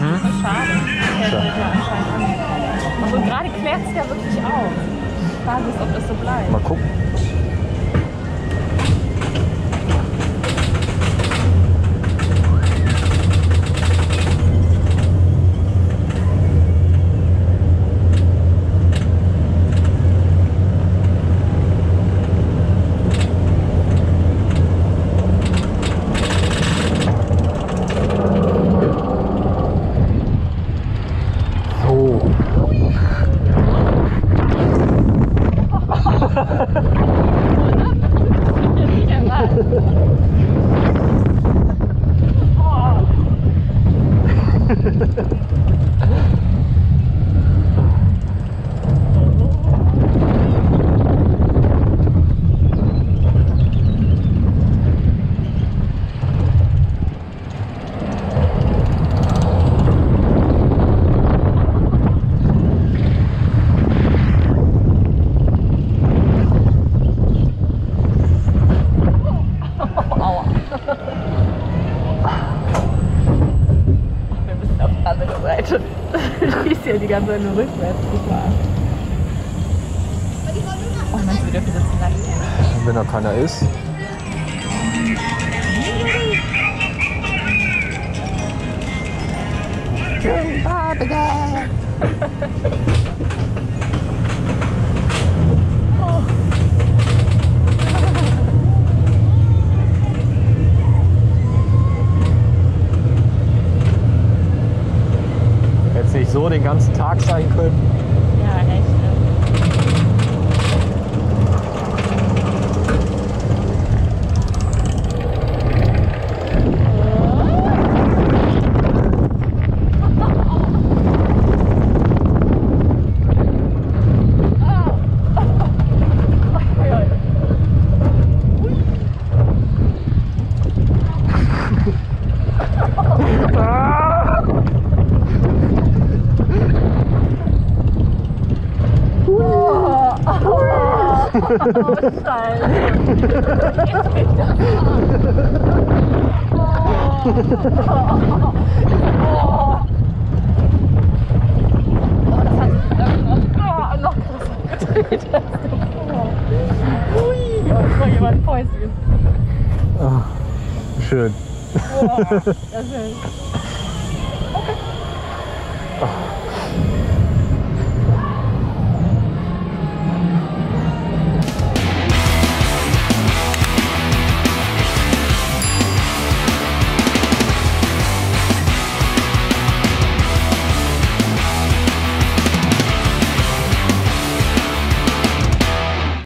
Voll schade. Der Schade. hält ja anscheinend an. Und gerade klärt es ja wirklich auf. Die Frage ist, ob das so bleibt. Mal gucken. Die ganze Zeit nur rückwärts gefahren. Oh, meinst du, wir dürfen sitzen bleiben? Wenn da keiner ist. Jetzt nicht so den ganzen Tag sein können. Ja, echt. Oh, Scheiße. Das hat sich noch krasser gedreht. Ui, jetzt war jemand ein Päuschen. Schön. Das ist